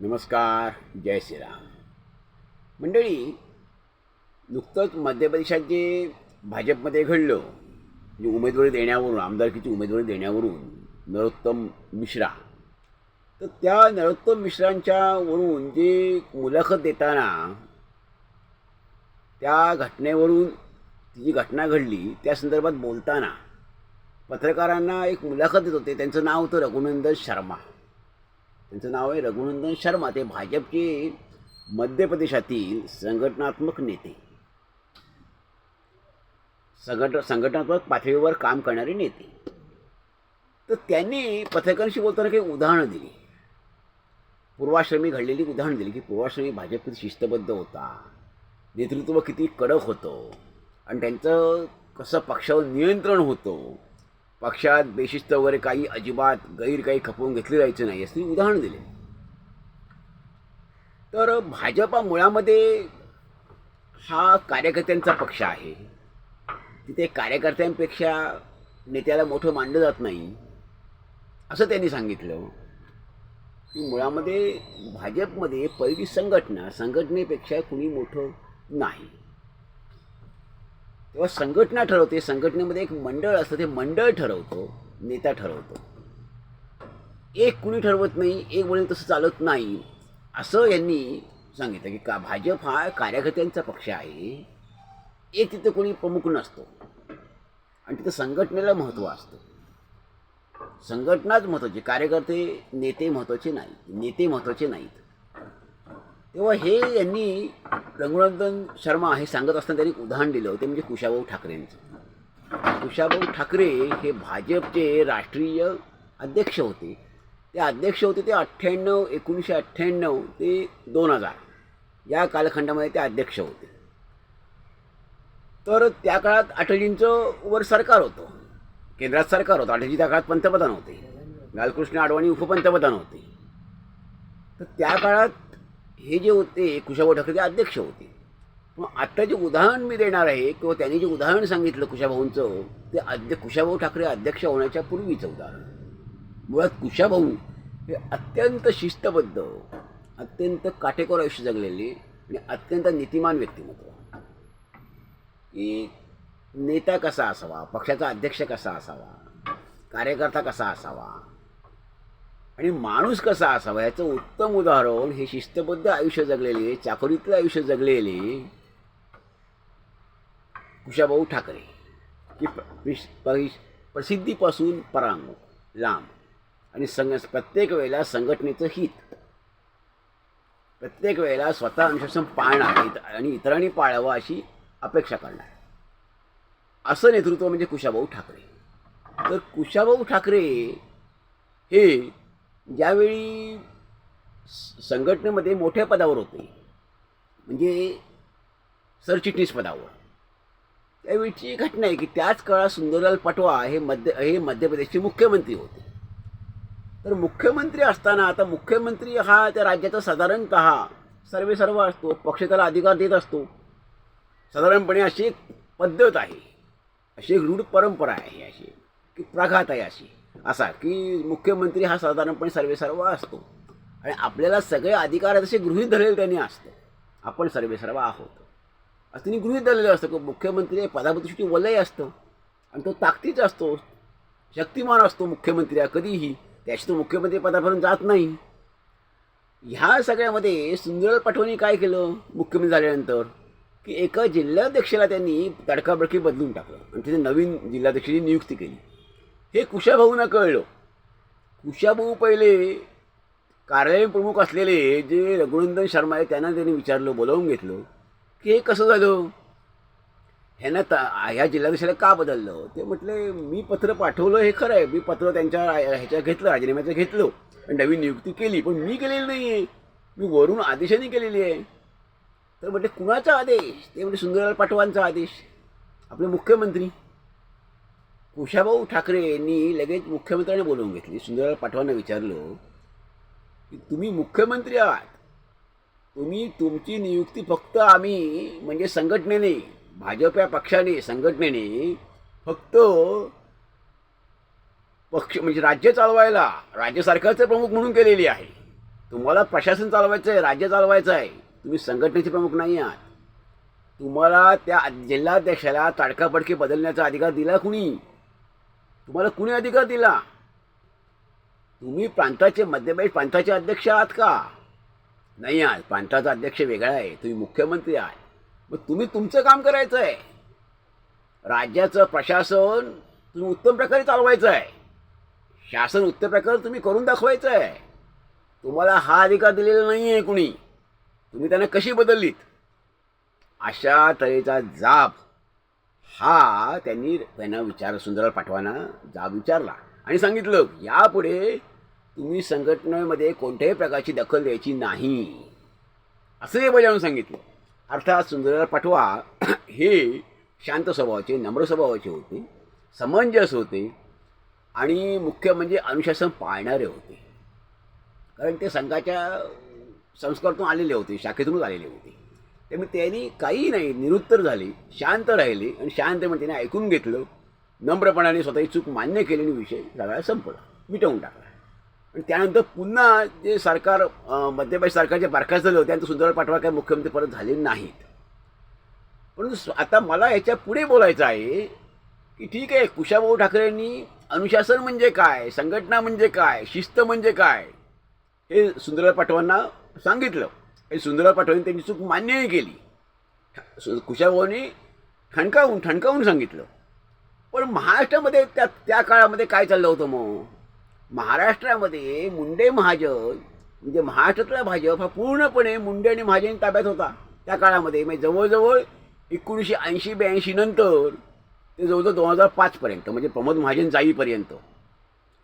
नमस्कार. जय श्रीराम. मंडळी, नुकतंच मध्य प्रदेशात जे भाजपमध्ये घडलं, म्हणजे उमेदवारी देण्यावरून, आमदारकीची उमेदवारी देण्यावरून नरोत्तम मिश्रा, तर त्या नरोत्तम मिश्रांच्यावरून जे मुलाखत देताना त्या घटनेवरून, ती जी घटना घडली त्या संदर्भात बोलताना पत्रकारांना एक मुलाखत देत होते. त्यांचं नाव होतं रघुनंदन शर्मा. त्यांचं नाव आहे रघुनंदन शर्मा. ते भाजपचे मध्य प्रदेशातील संघटनात्मक नेते, संघटनात्मक पातळीवर काम करणारे नेते. तर त्यांनी पत्रकारांशी बोलताना काही उदाहरणं दिली, पूर्वाश्रमी घडलेली उदाहरणं दिली की पूर्वाश्रमी भाजप किती शिस्तबद्ध होता, नेतृत्व किती कडक होतं आणि त्यांचं कसं पक्षावर नियंत्रण होतं, पक्षात बेशिस्त वगैरे काही अजिबात काही खपवून घेतले जायचं नाही, अशी उदाहरण दिले. तर भाजपा मुळामध्ये हा कार्यकर्त्यांचा पक्ष आहे. तिथे कार्यकर्त्यांपेक्षा नेत्याला मोठं मानलं जात नाही, असं त्यांनी सांगितलं. की मुळामध्ये भाजपमध्ये पहिली संघटनेपेक्षा कुणी मोठं नाही. तेव्हा संघटना ठरवते, संघटनेमध्ये एक मंडळ असतं, ते मंडळ ठरवतो, नेता ठरवतो. एक कुणी ठरवत नाही, एक बोलेल तसं चालत नाही, असं यांनी सांगितलं. की भाजप हा कार्यकर्त्यांचा पक्ष आहे. एक तिथं कोणी प्रमुख नसतो आणि तिथं संघटनेला महत्त्व असतं. संघटनाच महत्त्वाची, कार्यकर्ते नेते महत्त्वाचे नाहीत. तेव्हा हे यांनी रघुनंदन शर्मा हे सांगत असताना त्यांनी एक उदाहरण दिलं. ते म्हणजे कुशाभाऊ ठाकरेंचं. कुशाभाऊ ठाकरे हे भाजपचे राष्ट्रीय अध्यक्ष होते. ते 1998 ते 2000 या कालखंडामध्ये ते अध्यक्ष होते. तर त्या काळात अटलींचं वर सरकार होतं, केंद्रात सरकार होतं. अटलजी त्या काळात पंतप्रधान होते, लालकृष्ण अडवाणी उपपंतप्रधान होते. तर त्या काळात हे जे होते कुशाभाऊ ठाकरे ते अध्यक्ष होते. मग आत्ता जे उदाहरण मी देणार आहे किंवा त्यांनी जे उदाहरण सांगितलं कुशाभाऊंचं, ते कुशाभाऊ ठाकरे अध्यक्ष होण्याच्या पूर्वीचं उदाहरण. मुळात कुशाभाऊ हे अत्यंत शिस्तबद्ध, अत्यंत काटेकोर आयुष्य जगलेले आणि अत्यंत नीतिमान व्यक्तिमत्व. की नेता कसा असावा, पक्षाचा अध्यक्ष कसा असावा, कार्यकर्ता कसा असावा आणि माणूस कसा असावा, याचं उत्तम उदाहरण हे शिस्तबद्ध आयुष्य जगलेले, चाकोरीतलं आयुष्य जगलेले कुशाभाऊ ठाकरे. की प्रसिद्धीपासून लांब आणि प्रत्येक वेळेला संघटनेचं हित, प्रत्येक वेळेला स्वतः अनुशासन पाळणार आणि इतरांनी पाळावं अशी अपेक्षा करणार, असं नेतृत्व म्हणजे कुशाभाऊ ठाकरे. तर कुशाभाऊ ठाकरे हे ज्यावेळी संघटनेमध्ये मोठ्या पदावर होते, म्हणजे सरचिटणीस पदावर, त्यावेळीची घटना आहे की त्याच काळात सुंदरलाल पटवा हे मध्य प्रदेशचे मुख्यमंत्री होते. तर मुख्यमंत्री असताना, आता मुख्यमंत्री हा त्या राज्याचा साधारणतः सर्व असतो, पक्ष त्याला अधिकार देत असतो. साधारणपणे अशी एक पद्धत आहे, अशी एक रूढ परंपरा आहे, अशी की प्रघात आहे असा की मुख्यमंत्री हा साधारणपणे सर्व असतो आणि आपल्याला सगळे अधिकार असे गृहीत धरलेले त्यांनी असतं. आपण सर्व आहोत असं त्यांनी गृहीत धरलेलं असतं की मुख्यमंत्री हे पदाभूतीसाठी वलय असतं आणि तो ताकदीचा असतो, शक्तिमान असतो मुख्यमंत्री कधीही. त्याची तो मुख्यमंत्री पदापर्यंत जात नाही. ह्या सगळ्यामध्ये सुंदरलाल पटवानी काय केलं, मुख्यमंत्री झाल्यानंतर की एका जिल्हाध्यक्षाला त्यांनी तडकाबडकी बदलून टाकलं आणि तिथे नवीन जिल्हाध्यक्षाची नियुक्ती केली. हे कुशाभाऊंना कळलं. कुशाभाऊ पहिले कार्यालय प्रमुख असलेले जे रघुनंदन शर्मा आहे त्यांना त्यांनी विचारलं, बोलावून घेतलं की हे कसं झालं, ह्या जिल्हाध्यक्षाला का बदललं. ते म्हटले, मी पत्र पाठवलं हे खरं आहे, मी पत्र त्यांच्या घेतलं, राजीनाम्याचं घेतलं आणि नवीन नियुक्ती केली, पण मी केलेली नाही आहे, मी वरून आदेशाने केलेली आहे. तर म्हटले, कुणाचा आदेश. ते म्हणजे सुंदरलाल पटवांचा आदेश, आपले मुख्यमंत्री. कुशाभाऊ ठाकरे यांनी लगेच मुख्यमंत्र्यांना बोलवून घेतली. सुंदरलाल पटवांना विचारलं की तुम्ही मुख्यमंत्री आहात, तुमची नियुक्ती फक्त आम्ही म्हणजे संघटनेने, भाजप या पक्षाने, संघटनेने फक्त पक्ष म्हणजे राज्य चालवायला राज्य सरकारचे प्रमुख म्हणून केलेली आहे. तुम्हाला प्रशासन चालवायचं आहे, राज्य चालवायचं आहे. तुम्ही संघटनेचे प्रमुख नाही आहात. तुम्हाला त्या जिल्हाध्यक्षाला ताडकाफडकी बदलण्याचा अधिकार दिला कुणी? तुम्हाला कुणी अधिकार दिला? तुम्ही प्रांताचे मध्यप्रदेश प्रांताचे अध्यक्ष आहात का? नाही आहात. प्रांताचा अध्यक्ष वेगळा आहे, तुम्ही मुख्यमंत्री आहात. मग तुम्ही तुमचं काम करायचं आहे. राज्याचं प्रशासन तुम्ही उत्तम प्रकारे चालवायचं आहे. शासन उत्तम प्रकारे तुम्ही करून दाखवायचं आहे. तुम्हाला हा अधिकार दिलेला नाही आहे कुणी. तुम्ही त्यांना कशी बदललीत? अशा तऱ्हेचा जाब हा त्यांना सुंदरलाल पाटवांना जाब विचारला आणि सांगितलं, यापुढे तुम्ही संघटनेमध्ये कोणत्याही प्रकारची दखल द्यायची नाही, असं हे बजावून सांगितलं. अर्थात सुंदरलाल पाटवा हे शांत स्वभावाचे, नम्र स्वभावाचे होते, समंजस होते आणि मुख्य म्हणजे अनुशासन पाळणारे होते. कारण ते संघाच्या संस्कारातून आलेले होते, शाखेतूनच आलेले होते. त्यामुळे त्यांनी काही नाही, निरुत्तर झाले, शांत राहिले आणि शांतपणे त्याने ऐकून घेतलं. नम्रपणाने स्वतःची चूक मान्य केली आणि विषय सगळा संपला, मिटवून टाकला. आणि त्यानंतर पुन्हा जे सरकार मध्यप्रदेश सरकारचे बरखास्त झाले होते, त्यानंतर सुंदरलाल पाटवा काय मुख्यमंत्री परत झाले नाहीत. परंतु आता मला याच्या पुढे बोलायचं आहे की ठीक आहे, कुशाभाऊ ठाकरेंनी अनुशासन म्हणजे काय, संघटना म्हणजे काय, शिस्त म्हणजे काय हे सुंदरलाल पाटवांना सांगितलं आणि सुंदरलाल पाटवांनी त्यांची चूक मान्यही केली. कुशाभाऊंनी ठणकावून सांगितलं. पण महाराष्ट्रामध्ये त्या काळामध्ये काय चाललं होतं? मग महाराष्ट्रामध्ये मुंडे महाजन म्हणजे महाराष्ट्रातला भाजप हा पूर्णपणे मुंडे आणि महाजन ताब्यात होता त्या काळामध्ये. म्हणजे जवळजवळ 1980-82 नंतर ते जवळजवळ 2005 म्हणजे प्रमोद महाजन जाईपर्यंत.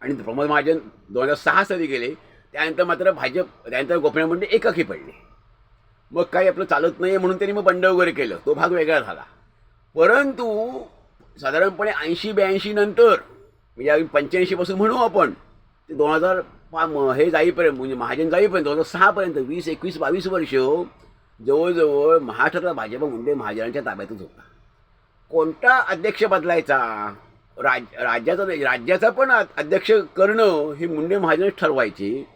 आणि प्रमोद महाजन 2006 साली गेले. त्यानंतर मात्र त्यानंतर गोपीनाथ मुंडे एकाकी पडले. मग काही आपलं चालत नाही म्हणून त्यांनी मग बंड वगैरे केलं, तो भाग वेगळा झाला. परंतु साधारणपणे 80-82 नंतर म्हणजे 85 पासून म्हणू आपण, ते 2005 हे जाईपर्यंत म्हणजे महाजन जाईपर्यंत 2006 20, 21, 22 वर्ष जवळजवळ महाराष्ट्रातला भाजप मुंडे महाजनांच्या ताब्यातच होता. कोणता अध्यक्ष बदलायचा, राज्याचा पण अध्यक्ष करणं हे मुंडे महाजनच ठरवायचे.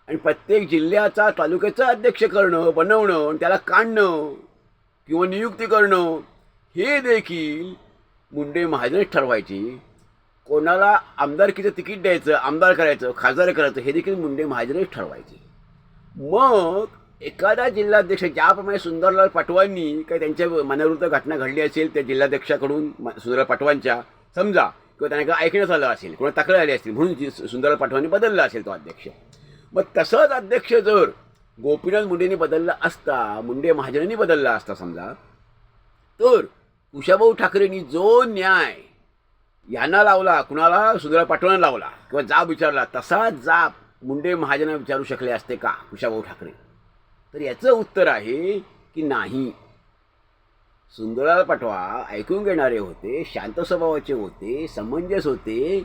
आणि प्रत्येक जिल्ह्याचा तालुक्याचा अध्यक्ष बनवणं आणि त्याला काढणं किंवा नियुक्ती करणं हे देखील मुंडे महाजनच ठरवायचे. कोणाला आमदारकीचं तिकीट द्यायचं, आमदार करायचं, खासदार करायचं हे देखील मुंडे महाजनच ठरवायचे. मग एखादा जिल्हाध्यक्ष, ज्याप्रमाणे सुंदरलाल पाटवांनी काही त्यांच्या मनाविरुद्ध घटना घडली असेल त्या जिल्हाध्यक्षाकडून सुंदरलाल पाटवांच्या समजा, किंवा त्यांना काही ऐकण्यात आलं असेल, कोणा तक्रार आली असतील म्हणून सुंदरलाल पाटवांनी बदलला असेल तो अध्यक्ष. मग तसंच अध्यक्ष जर गोपीनाथ मुंडेंनी बदलला असता, मुंडे महाजनांनी बदलला असता समजा, तर कुशाभाऊ ठाकरेंनी जो न्याय यांना लावला, कुणाला, सुंदरलाल पाटवांना लावला किंवा जाब विचारला, तसा जाब मुंडे महाजनांना विचारू शकले असते का कुशाभाऊ ठाकरे? तर याचं उत्तर आहे की नाही. सुंदरलाल पाटवा ऐकून घेणारे होते, शांत स्वभावाचे होते, समंजस होते,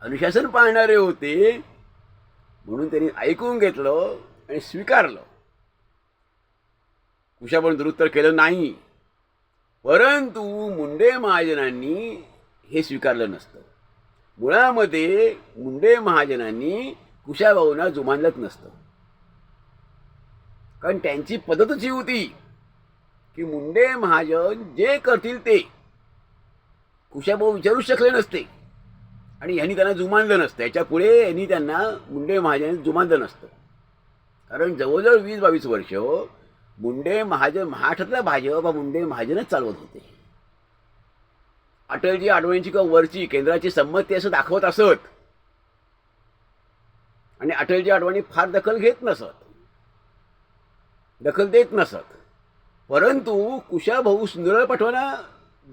अनुशासन पाळणारे होते, म्हणून त्यांनी ऐकून घेतलं आणि स्वीकारलं. कुशाभाऊंनी दुरुत्तर केलं नाही. परंतु मुंडे महाजनांनी हे स्वीकारलं नसतं. मुळामध्ये मुंडे महाजनांनी कुशाभाऊंना जुमानलंच नसतं. कारण त्यांची पद्धतच ही होती की मुंडे महाजन जे करतील ते कुशाभाऊ विचारू शकले नसते आणि यांनी त्यांना जुमानलं नसतं. याच्या पुढे यांनी त्यांना मुंडे महाजन जुमानलं नसतं. कारण जवळजवळ 20-22 वर्ष मुंडे महाजन, महाराष्ट्रातला भाजप हा मुंडे महाजनच चालवत होते. अटलजी आडवाणींची किंवा वरची केंद्राची संमती असं दाखवत असत आणि अटलजी आडवाणी फार दखल घेत नसत, दखल देत नसत. परंतु कुशाभाऊ सुंदरलाल पाटवांना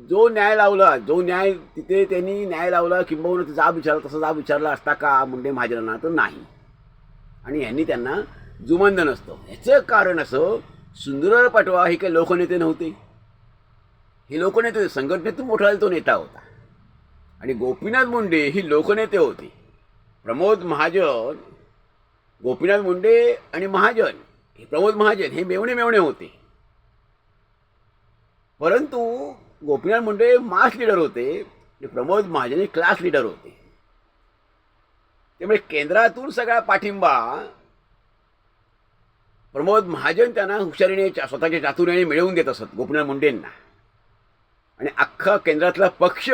जो न्याय लावला, जो न्याय तिथे त्यांनी न्याय लावला, किंबहुना जाब विचारला, तसा जाब विचारला असता का मुंडे महाजनांना? तर नाही. आणि यांनी त्यांना जुमानलं नसतं. याचं कारण असं, सुंदरलाल पाटवा हे काही लोकनेते नव्हते. हे लोकनेते, संघटनेतून मोठा तो नेता होता. आणि गोपीनाथ मुंडे ही लोकनेते होते. प्रमोद महाजन, गोपीनाथ मुंडे आणि महाजन, हे प्रमोद महाजन हे मेवणे होते. परंतु गोपीनाथ मुंडे मास लीडर होते आणि प्रमोद महाजन हे क्लास लीडर होते. त्यामुळे केंद्रातून सगळा पाठिंबा प्रमोद महाजन त्यांना हुशारीने स्वतःच्या चातुर्याने मिळवून देत असत गोपीनाथ मुंडेंना. आणि अख्खा केंद्रातला पक्ष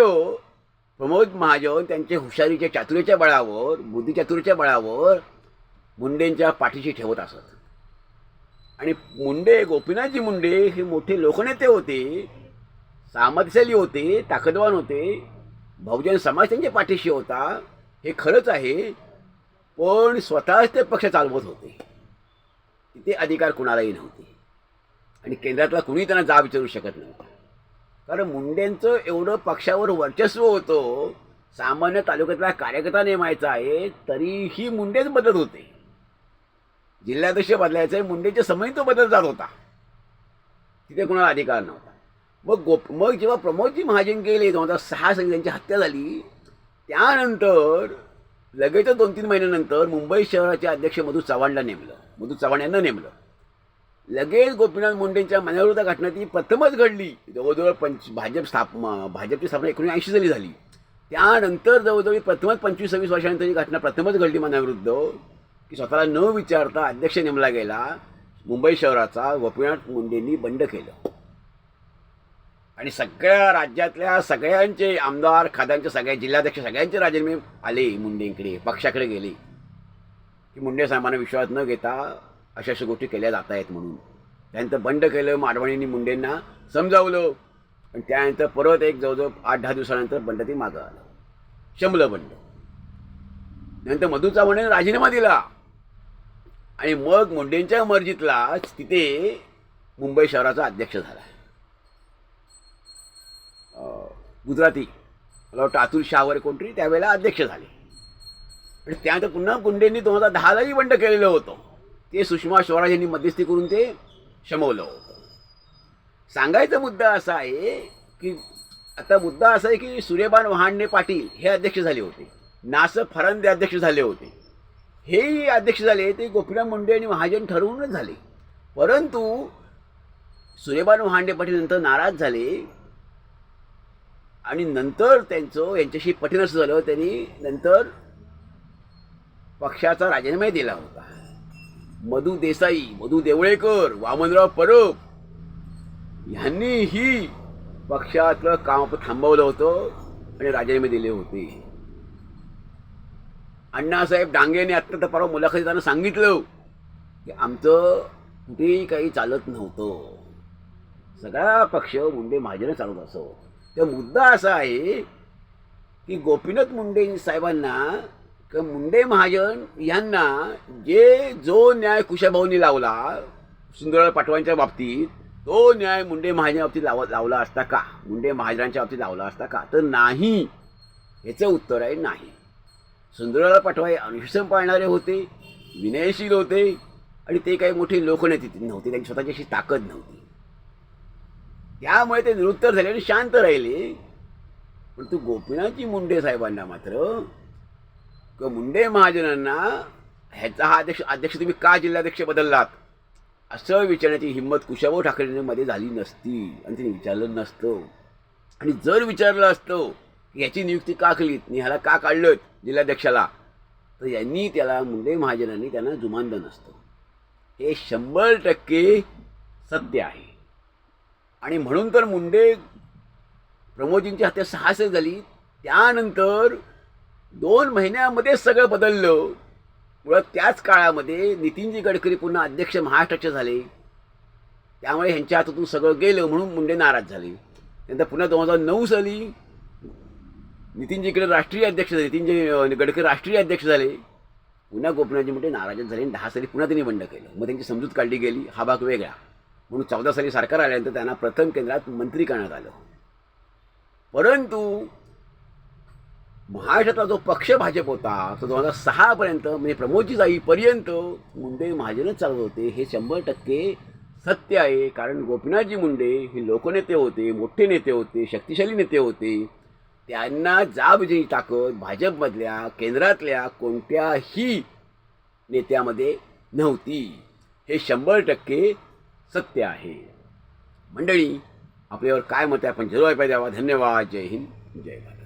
प्रमोद महाजन त्यांच्या हुशारीच्या चातुर्याच्या बळावर, बुद्धिचातुर्याच्या बळावर मुंडेंच्या पाठीशी ठेवत असत. आणि मुंडे, गोपीनाथजी मुंडे हे मोठे लोकनेते होते, सामर्थ्यशाली होते, ताकदवान होते. बहुजन समाज त्यांच्या पाठीशी होता, हे खरंच आहे. पण स्वतःच ते पक्ष चालवत होते, तिथे अधिकार कुणालाही नव्हते. आणि केंद्रातला कुणी त्यांना जाब विचारू शकत नव्हता. कारण मुंडेंचं एवढं पक्षावर वर्चस्व होतं. सामान्य तालुक्यातला कार्यकर्ता नेमायचा आहे तरीही मुंडेच बदलत होते. जिल्हाध्यक्ष बदलायचं आहे, मुंडेच्या समयी तो बदलत जात होता, तिथे कुणाला अधिकार नव्हता. मग जेव्हा प्रमोदजी महाजन गेले 2006 साली त्यांची हत्या झाली, त्यानंतर लगेच 2-3 महिन्यानंतर मुंबई शहराचे अध्यक्ष मधू चव्हाण यांना नेमलं. लगेच गोपीनाथ मुंडेंच्या मनाविरुद्ध घटना ती प्रथमच घडली. जवळजवळ भाजपची स्थापना 1980 साली झाली. त्यानंतर जवळजवळ प्रथमच 25-26 वर्षानंतर ही घटना प्रथमच घडली मनाविरुद्ध, की स्वतःला न विचारता अध्यक्ष नेमला गेला मुंबई शहराचा. गोपीनाथ मुंडेंनी बंड केलं आणि सगळ्या राज्यातल्या सगळ्यांचे आमदार, खाद्यांचे सगळे जिल्हाध्यक्ष सगळ्यांचे राजीनामे आले मुंडेंकडे, पक्षाकडे गेले, की मुंडे साहेबांना विश्वास न घेता अशा अशा गोष्टी केल्या जात आहेत म्हणून. त्यानंतर बंड केलं. माडवाणींनी मुंडेंना समजावलं. आणि त्यानंतर परत एक जवळजवळ 8-10 दिवसानंतर बंड ते मागं आलं, शमलं बंड. नंतर मधू चव्हाणांनी राजीनामा दिला आणि मग मुंडेंच्या मर्जीतला तिथे मुंबई शहराचा अध्यक्ष झाला. गुजराती मला वाटतं अतुल शाहवर कोणतरी त्यावेळेला अध्यक्ष झाले. आणि त्यानंतर पुन्हा मुंडेंनी 2010लाही बंड केलेलं होतं. ते सुषमा स्वराज यांनी मध्यस्थी करून ते शमवलं होतं. सांगायचा मुद्दा असा आहे की सूर्यबान वहांडे पाटील हे अध्यक्ष झाले होते, नासफ फरांदे अध्यक्ष झाले होते. हेही अध्यक्ष झाले ते गोपीनाथ मुंडे आणि महाजन ठरवूनच झाले. परंतु सूर्यबान वहांडे पाटील नंतर नाराज झाले आणि नंतर यांच्याशी पटन असं झालं, त्यांनी नंतर पक्षाचा राजीनामा दिला होता. मधू देसाई, मधू देवळेकर, वामनराव परब यांनीही पक्षातलं काम थांबवलं होतं आणि राजीनामे दिले होते. अण्णासाहेब डांगेने आत्ता परवा मुलाखतीत सांगितलं की आमचं कुठेही काही चालत नव्हतं, सगळा पक्ष मुंडे महाजन चालवत असो. तर मुद्दा असा आहे की गोपीनाथ मुंडे साहेबांना किंवा मुंडे महाजन यांना जो न्याय कुशाभाऊंनी लावला सुंदरलाल पाटवांच्या बाबतीत, तो न्याय मुंडे महाजन बाबतीत लावला असता का, मुंडे महाजनांच्या बाबतीत लावला असता का? तर नाही. याचं उत्तर आहे नाही. सुंदरलाल पाटवा अनुशासन पाळणारे होते, विनयशील होते आणि ते काही मोठे लोकनेते नव्हते, त्यांची स्वतःची अशी ताकद नव्हती. त्यामुळे ते निरुत्तर झाले आणि शांत राहिले. परंतु गोपीनाथजी मुंडे साहेबांना मात्र किंवा मुंडे महाजनांना हा अध्यक्ष तुम्ही का जिल्हाध्यक्ष बदललात असं विचारण्याची हिंमत कुशाभाऊ ठाकरेंमध्ये झाली नसती आणि तिने विचारलं नसतं. आणि जर विचारलं असतं की याची नियुक्ती का केलीत, ह्याला का काढलं जिल्हाध्यक्षाला, तर यांनी त्याला मुंडे महाजनांनी त्यांना जुमानलं नसतं. हे 100% सत्य आहे. आणि म्हणून तर मुंडे प्रमोदजींची हत्या 6 साली झाली, त्यानंतर 2 महिन्यामध्ये सगळं बदललं. मुळात त्याच काळामध्ये नितीनजी गडकरी पुन्हा अध्यक्ष महाराष्ट्राचे झाले, त्यामुळे ह्यांच्या हातातून सगळं गेलं म्हणून मुंडे नाराज झाले. त्यानंतर पुन्हा 2009 साली नितीनजीकडे राष्ट्रीय अध्यक्ष झाले, नितीनजी गडकरी राष्ट्रीय अध्यक्ष झाले. पुन्हा गोपीनाथजी मुंडे नाराजच झाले आणि 10 साली पुन्हा त्यांनी बंड केलं. मग त्यांची समजूत काढली गेली, हा भाग वेगळा. म्हणून 14 साली सरकार आल्यानंतर त्यांना प्रथम केंद्रात मंत्री करण्यात आलं. परंतु महाराष्ट्रातला जो पक्ष भाजप होता तो 2006 पर्यंत म्हणजे प्रमोदजी जाईपर्यंत मुंडे महाजनच चालवत होते. हे 100% सत्य आहे. कारण गोपीनाथजी मुंडे हे लोकनेते होते, मोठे नेते होते, शक्तिशाली नेते होते. त्यांना जाबविजेची ताकद भाजपमधल्या केंद्रातल्या कोणत्याही नेत्यामध्ये नव्हती. हे 100% सत्य आहे. मंडळी, आपल्यावर काय मत आहे आपण जरूर ऐकायला द्यावा. धन्यवाद. जय हिंद, जय भारत.